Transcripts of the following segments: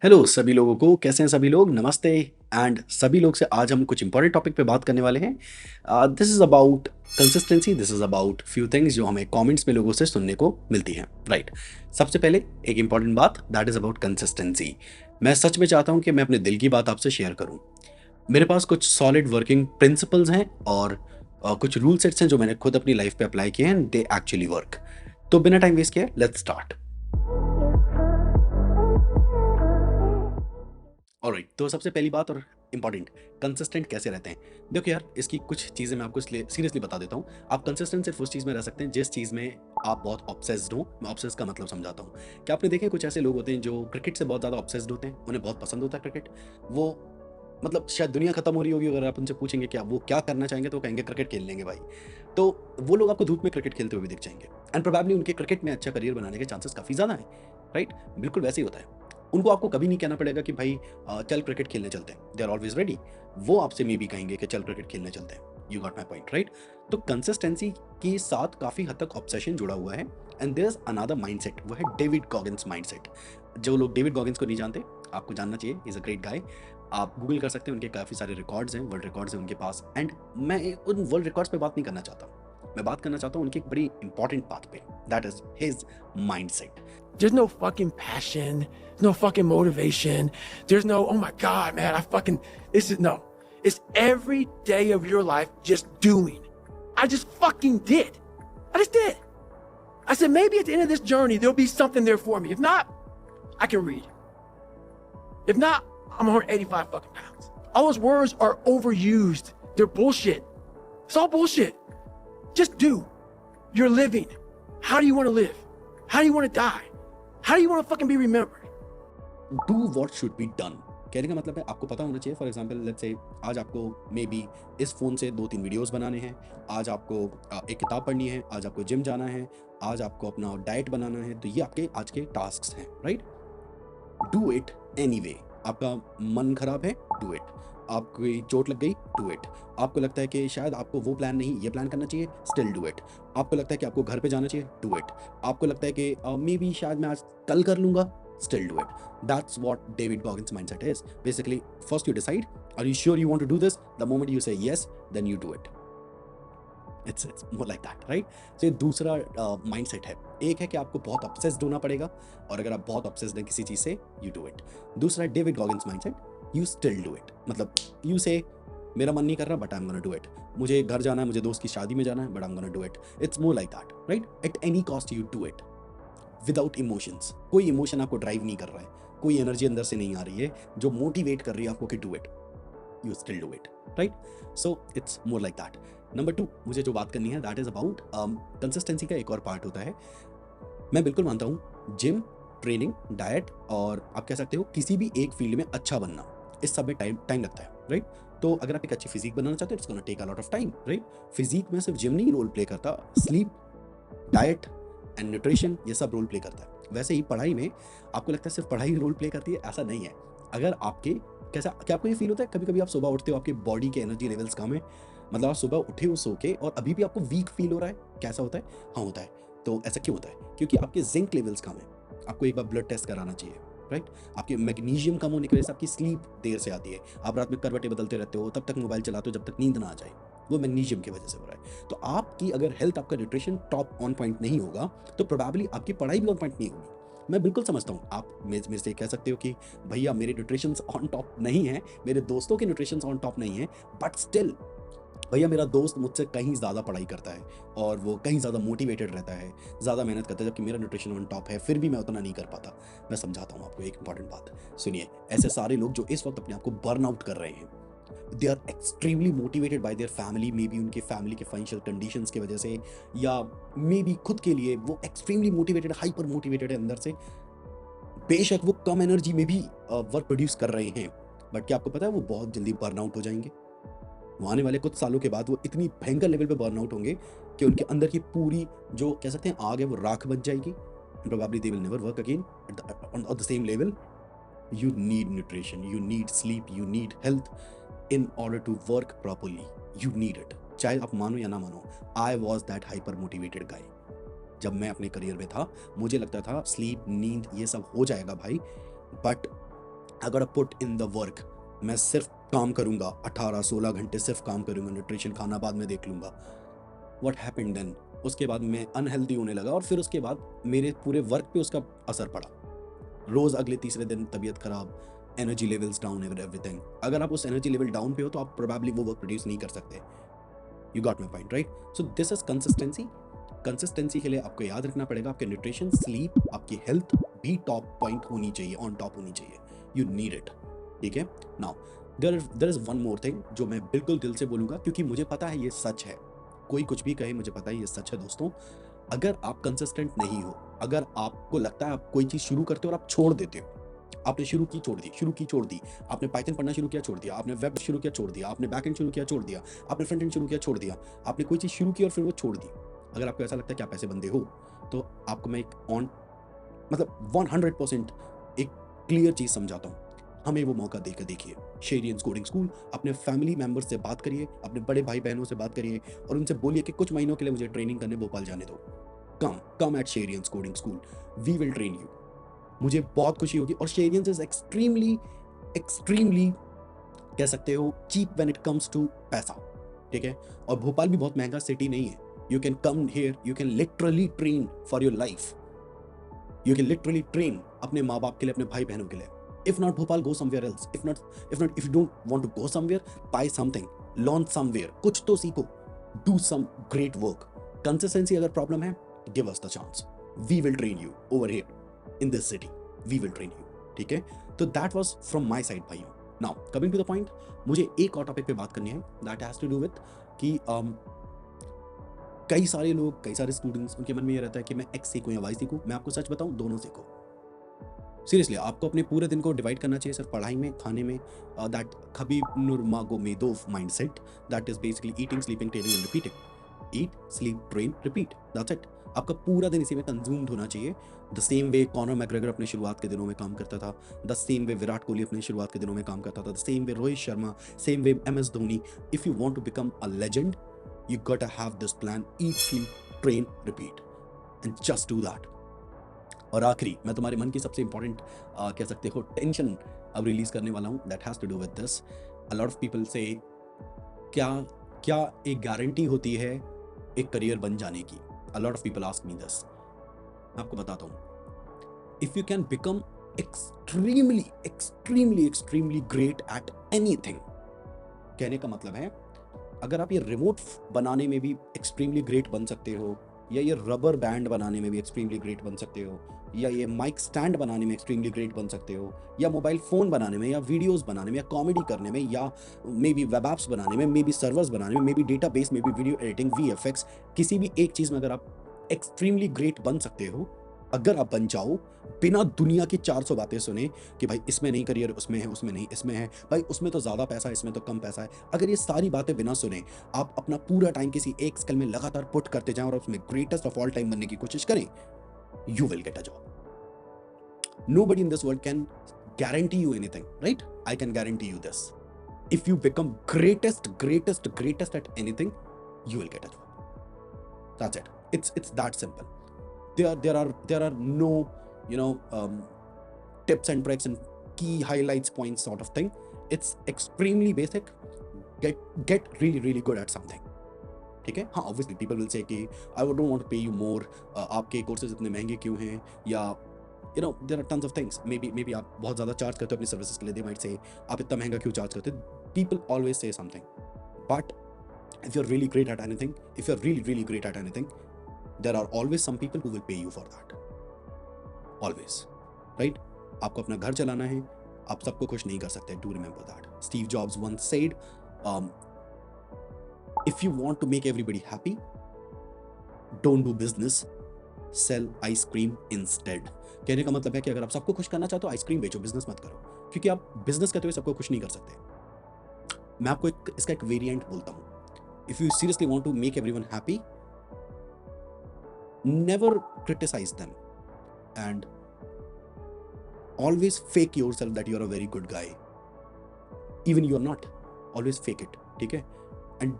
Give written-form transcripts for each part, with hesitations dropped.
Hello सभी लोगों को, कैसे हैं सभी लोग? नमस्ते। एंड सभी लोग से आज हम कुछ इंपॉर्टेंट टॉपिक पे बात करने वाले हैं। This is about consistency, this is about few things जो हमें कमेंट्स में लोगों से सुनने को मिलती हैं, राइट? सबसे पहले एक इंपॉर्टेंट बात, दैट इज़ अबाउट कंसिस्टेंसी। मैं सच में चाहता हूँ कि मैं अपने दिल की बात आपसे शेयर करूँ। मेरे पास कुछ सॉलिड वर्किंग प्रिंसिपल्स हैं और कुछ रूल सेट्स हैं जो मैंने खुद अपनी लाइफ पे अप्लाई किए हैं, दे एक्चुअली वर्क। तो बिना टाइम वेस्ट किए लेट्स स्टार्ट। ऑलराइट, तो सबसे पहली बात और इम्पॉर्टेंट, कंसिस्टेंट कैसे रहते हैं? देखो यार, इसकी कुछ चीज़ें मैं आपको इसलिए सीरियसली बता देता हूँ। आप कंसिस्टेंट सिर्फ उस चीज़ में रह सकते हैं जिस चीज़ में आप बहुत ऑब्सेस्ड हो। मैं ऑब्सेस का मतलब समझाता हूँ। क्या आपने देखे कुछ ऐसे लोग होते हैं जो क्रिकेट से बहुत ज़्यादा ऑब्सेस्ड होते हैं, उन्हें बहुत पसंद होता है क्रिकेट। वो मतलब शायद दुनिया खत्म हो रही होगी, अगर आप उनसे पूछेंगे क्या वो क्या करना चाहेंगे, तो वो कहेंगे क्रिकेट खेल लेंगे भाई। तो वो लोग आपको धूप में क्रिकेट खेलते हुए भी दिख जाएंगे एंड प्रोबेबली उनके क्रिकेट में अच्छा करियर बनाने के चांसेस काफ़ी ज़्यादा हैं, राइट? बिल्कुल वैसे ही होता है। उनको आपको कभी नहीं कहना पड़ेगा कि भाई चल क्रिकेट खेलने चलते हैं, दे आर ऑलवेज रेडी। वो आपसे मे भी कहेंगे कि चल क्रिकेट खेलने चलते हैं। You got my point, right? तो कंसिस्टेंसी के साथ काफ़ी हद तक ऑब्सेशन जुड़ा हुआ है। And there is another mindset, वो है डेविड गॉगिन्स माइंडसेट। जो लोग डेविड गॉगिन्स को नहीं जानते, आपको जानना चाहिए, इज़ अ ग्रेट गाय। आप गूगल कर सकते हैं, उनके काफ़ी सारे रिकॉर्ड्स हैं, वर्ल्ड रिकॉर्ड्स हैं उनके पास। एंड मैं उन वर्ल्ड रिकॉर्ड्स पे बात नहीं करना चाहता, मैं बात करना चाहता हूँ उनकी एक बड़ी इंपॉर्टेंट बात पे, that is his mindset. There's no fucking passion, no fucking motivation. There's no, oh my God, man, this is no. It's every day of your life just doing. I just fucking did. I just did. I said, maybe at the end of this journey, there'll be something there for me. If not, I can read. If not, I'm 185 fucking pounds. All those words are overused. They're bullshit. It's all bullshit. Just do. You're living. How do you want to live? How do you want to die? How do you want to fucking be remembered? Do what should be done. कहने का मतलब है आपको पता होना चाहिए। For example let's say आज आपको मे बी इस फ़ोन से 2-3 वीडियोस बनाने हैं, आज आपको एक किताब पढ़नी है, आज आपको जिम जाना है, आज आपको अपना डाइट बनाना है। तो ये आपके आज के टास्क हैं, राइट? Do it anyway. आपका मन खराब है, डू इट। आपको चोट लग गई, डू इट। आपको लगता है कि शायद आपको वो प्लान नहीं ये प्लान करना चाहिए, स्टिल डू इट। आपको लगता है कि आपको घर पे जाना चाहिए, डू इट। आपको लगता है कि मे बी शायद मैं आज कल कर लूँगा, still do it. That's what David Goggins mindset is. Basically, first you decide, are you sure you want to do this? The moment you say yes, then you do it. It's more like that, right? So ये दूसरा mindset है। एक है कि आपको बहुत obsessed होना पड़ेगा, और अगर आप बहुत ऑब्सेस्ड हैं किसी चीज़ से, यू डू इट। दूसरा David Goggins mindset, you still do it. मतलब यू से मेरा मन नहीं कर रहा but I am gonna do it. मुझे घर जाना है, मुझे दोस्त की शादी में जाना है, but I am gonna do it. It's more like that, right? At any cost you do it without emotions. कोई इमोशन आपको ड्राइव नहीं कर रहा है, कोई एनर्जी अंदर से नहीं आ रही है जो मोटिवेट कर रही है आपको कि do it, you still do it, right? So it's more like that. Number 2 मुझे जो बात करनी है, दैट इज अबाउट कंसिस्टेंसी का एक और पार्ट होता है। मैं बिल्कुल मानता हूँ जिम, ट्रेनिंग, डाइट और आप कह सकते हो किसी भी एक फील्ड में अच्छा बनना, इस सब में टाइम लगता है, राइट? तो अगर आप एक अच्छी फिजिक बनाना चाहते हो, it's gonna take a lot of time, right? Physique में सिर्फ जिम नहीं रोल प्ले करता, स्लीप, डाइट एंड न्यूट्रिशन ये सब रोल प्ले करता है। वैसे ही पढ़ाई में आपको लगता है सिर्फ पढ़ाई रोल प्ले करती है, ऐसा नहीं है। अगर आपके कैसा क्या आपको ये फील होता है कभी कभी आप सुबह उठते हो, आपके बॉडी के एनर्जी लेवल्स कम है, मतलब आप सुबह उठे हो सो के और अभी भी आपको वीक फील हो रहा है, कैसा होता है? हाँ होता है। तो ऐसा क्यों होता है? क्योंकि आपके जिंक लेवल्स कम है। आपको एक बार ब्लड टेस्ट कराना चाहिए, राइट? आपके मैग्नीशियम कम होने की वजह से आपकी स्लीप देर से आती है। आप रात में करवटें बदलते रहते हो, तब तक मोबाइल चलाते हो जब तक नींद ना आ जाए, वो मैग्नीशियम की वजह से हो रहा है। तो आपकी अगर हेल्थ, आपका न्यूट्रिशन टॉप ऑन पॉइंट नहीं होगा, तो प्रोबेबली आपकी पढ़ाई भी ऑन पॉइंट नहीं होगी। मैं बिल्कुल समझता हूँ, आप मेरे से कह सकते हो कि भैया मेरे न्यूट्रिशन ऑन टॉप नहीं है, मेरे दोस्तों के न्यूट्रिशन ऑन टॉप नहीं है, बट स्टिल भैया मेरा दोस्त मुझसे कहीं ज़्यादा पढ़ाई करता है और वो कहीं ज़्यादा मोटिवेटेड रहता है, ज़्यादा मेहनत करता है, जबकि मेरा न्यूट्रिशन ऑन टॉप है, फिर भी मैं उतना नहीं कर पाता। मैं समझाता हूँ आपको एक इंपॉर्टेंट बात, सुनिए। ऐसे सारे लोग जो इस वक्त अपने आप को बर्न आउट कर रहे हैं, they are extremely motivated by their family, may be उनके फैमिली के फाइनेंशियल कंडीशंस की वजह से, या मे बी खुद के लिए वो एक्सट्रीमली मोटिवेटेड, हाइपर मोटिवेटेड है अंदर से। बेशक वो कम एनर्जी में भी वर्क प्रोड्यूस कर रहे हैं, बट क्या आपको पता है वो बहुत जल्दी बर्न आउट हो जाएंगे। वो आने वाले कुछ सालों के बाद वो इतनी भयंकर लेवल पे बर्न आउट होंगे कि उनके अंदर की पूरी जो कह सकते हैं आग है वो राख बन जाएगी। Probably they will never work again on the same level. You need nutrition, you need sleep, you need health in order to work properly. You need it. चाहे आप मानो या ना मानो, I was that hyper motivated guy. जब मैं अपने career में था, मुझे लगता था स्लीप, नींद ये सब हो जाएगा भाई, but I got put in the work. मैं सिर्फ काम करूंगा, 18-16 घंटे सिर्फ काम करूंगा, न्यूट्रिशन खाना बाद में देख लूंगा। What happened then? उसके बाद मैं अनहेल्दी होने लगा और फिर उसके बाद मेरे पूरे वर्क पे उसका असर पड़ा। रोज अगले तीसरे दिन तबीयत खराब, एनर्जी लेवल्स डाउन, एवरीथिंग। अगर आप उस एनर्जी लेवल डाउन पे हो तो आप प्रोबेबली वो वर्क प्रोड्यूस नहीं कर सकते। You got my point, right? So this is consistency. Consistency के लिए आपको याद रखना पड़ेगा आपके न्यूट्रिशन, स्लीप, आपकी हेल्थ भी टॉप पॉइंट होनी चाहिए, ऑन टॉप होनी चाहिए। यू नीड इट, ठीक है? Now there is one more thing जो मैं बिल्कुल दिल से बोलूंगा, क्योंकि मुझे पता है ये सच है। कोई कुछ भी कहे, मुझे पता है ये सच है दोस्तों। अगर आप कंसिस्टेंट नहीं हो, अगर आपको लगता है आप कोई चीज़ शुरू करते हो और आप छोड़ देते हो, आपने शुरू की छोड़ दी, शुरू की छोड़ दी, आपने पाइथन पढ़ना शुरू किया छोड़ दिया, आपने वेब शुरू किया छोड़ दिया, आपने बैकएंड शुरू किया छोड़ दिया, आपने फ्रंट एंड शुरू किया छोड़ दिया, आपने कोई चीज़ शुरू की और फिर वो छोड़ दी। अगर आपको ऐसा लगता है कि आप ऐसे बंदे हो, तो आपको मैं एक मतलब 100% एक क्लियर चीज़ समझाता हूँ। हमें वो मौका देकर देखिए। शेरियंस कोडिंग स्कूल, अपने फैमिली मेंबर्स से बात करिए, अपने बड़े भाई बहनों से बात करिए और उनसे बोलिए कि कुछ महीनों के लिए मुझे ट्रेनिंग करने भोपाल जाने दो। Come at Sheryians coding school, we will train you. मुझे बहुत खुशी होगी। और शेरियंस इज एक्सट्रीमली कह सकते हो cheap when it comes to पैसा, ठीक है? और भोपाल भी बहुत महंगा सिटी नहीं है। You can come here, you can literally train for your life, you can literally train अपने माँ बाप के लिए, अपने भाई बहनों के लिए। If not Bhopal, go somewhere else. If you don't want to go somewhere, buy something, learn somewhere. कुछ तो सीखो, do some great work. Consistency अगर problem है, give us the chance. We will train you over here in this city. We will train you. ठीक है? तो that was from my side भाइयों. Now coming to the point, मुझे एक और topic पे बात करनी है. That has to do with कि कई सारे लोग, कई सारे स्टूडेंट्स, उनके मन में ये रहता है कि मैं X सीखूं या Y सीखूं. मैं आपको सच बताऊं, दोनों सीखो। सीरियसली आपको अपने पूरे दिन को डिवाइड करना चाहिए सिर्फ पढ़ाई में, खाने में। That Khabib Nurmagomedov mindset, that is basically eating, sleeping, training and repeating. Eat, sleep, train, repeat, that's it. आपका पूरा दिन इसी में कंज्यूम्ड होना चाहिए। The same way Conor McGregor अपने शुरुआत के दिनों में काम करता था, the same way Virat Kohli अपने शुरुआत के दिनों में काम करता था, the same way Rohit Sharma, same way MS Dhoni. If you want to become a legend, you got to have this plan: eat, sleep, train, repeat, and just do that. और आखिरी, मैं तुम्हारे मन की सबसे इंपॉर्टेंट कह सकते हो टेंशन अब रिलीज करने वाला हूँ, that has to do with this. A lot of people से क्या एक गारंटी होती है एक करियर बन जाने की? अ lot of people ask me this. मैं आपको बताता हूँ, if you can become extremely great at anything, कहने का मतलब है अगर आप ये रिमोट बनाने में भी एक्सट्रीमली ग्रेट बन सकते हो, या ये रबर बैंड बनाने में भी एक्सट्रीमली ग्रेट बन सकते हो, या ये माइक स्टैंड बनाने में एक्सट्रीमली ग्रेट बन सकते हो, या मोबाइल फ़ोन बनाने में, या वीडियोस बनाने में, या कॉमेडी करने में, या मे बी वेब ऐप्स बनाने में, मे बी सर्वर्स बनाने में, may be database, may be video editing, VFX, किसी भी एक चीज़ में अगर आप एक्सट्रीमली ग्रेट बन सकते हो, अगर आप बन जाओ बिना दुनिया की 400 बातें सुने कि भाई इसमें नहीं करियर, उसमें है, उसमें नहीं, इसमें है, भाई उसमें तो ज़्यादा पैसा है, इसमें तो कम पैसा है, अगर ये सारी बातें बिना सुने आप अपना पूरा टाइम किसी एक स्किल में लगातार पुट करते जाएं और उसमें ग्रेटेस्ट ऑफ ऑल टाइम बनने की कोशिश करें, you will get a job. Nobody in this world can guarantee you anything, right? I can guarantee you this: if you become greatest at anything, you will get a job. That's it. It's that simple. There are no tips and tricks and key highlights points sort of thing. It's extremely basic. Get really good at something. ठीक है? हाँ, obviously people will say कि I don't want to pay you more. आपके courses इतने महंगे क्यों हैं? या there are tons of things. Maybe आप बहुत ज़्यादा चार्ज करते हो अपनी सर्विसेज के लिए. They might say आप इतना महंगा क्यों चार्ज करते हो? People always say something. But if you're really great at anything, if you're really great at anything, there are always some people who will pay you for that. Always, right? आपको अपना घर चलाना है, आप सबको खुश नहीं कर सकते. Do remember that. Steve Jobs once said, if you want to make everybody happy, don't do business, sell ice cream instead. कहने का मतलब है कि अगर आप सबको खुश करना चाहते हो, आइसक्रीम बेचो, बिजनेस मत करो, क्योंकि आप बिजनेस करते हुए सबको खुश नहीं कर सकते. मैं आपको इसका एक वेरिएंट बोलता हूँ. If you seriously want to make everyone happy, never criticize them and always fake yourself that you're a very good guy, even you're not. Always fake it, ठीक है? and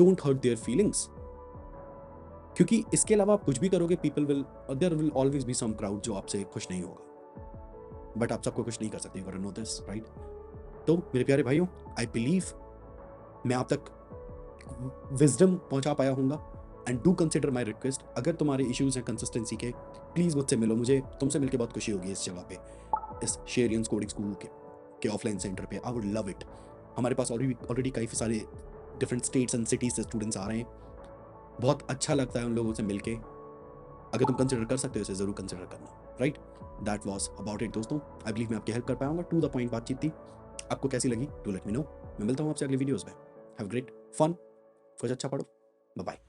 don't hurt their feelings, क्योंकि इसके अलावा आप कुछ भी करोगे, there will always be some crowd जो आपसे खुश नहीं होगा. बट आप सबको कुछ नहीं कर सकते, यू गोटा नो दिस, राइट? तो मेरे प्यारे भाइयों, आई बिलीव मैं आप तक विजडम पहुंचा पाया हूँगा। And do consider my request, अगर तुम्हारे इश्यूज हैं कंसिस्टेंसी के, प्लीज़ मुझसे मिलो। मुझे तुमसे मिलकर बहुत खुशी होगी इस जगह पे, इस शेरियंस कोडिंग स्कूल के ऑफलाइन सेंटर पे। I would love it. हमारे पास ऑलरेडी काफ़ी सारे डिफरेंट स्टेट्स एंड सिटीज से स्टूडेंट्स आ रहे हैं। बहुत अच्छा लगता है उन लोगों से मिलके। अगर तुम कंसिडर कर सकते हो इसे, ज़रूर कंसिडर करना, right? That was about it दोस्तों। आई बिलीव मैं आपकी हेल्प कर पाऊंगा। टू द पॉइंट बातचीत थी। आपको कैसी लगी? Do let me know. मैं मिलता हूँ आपसे अगली वीडियोज़ में। Have great fun. कुछ अच्छा पढ़ो। Bye bye.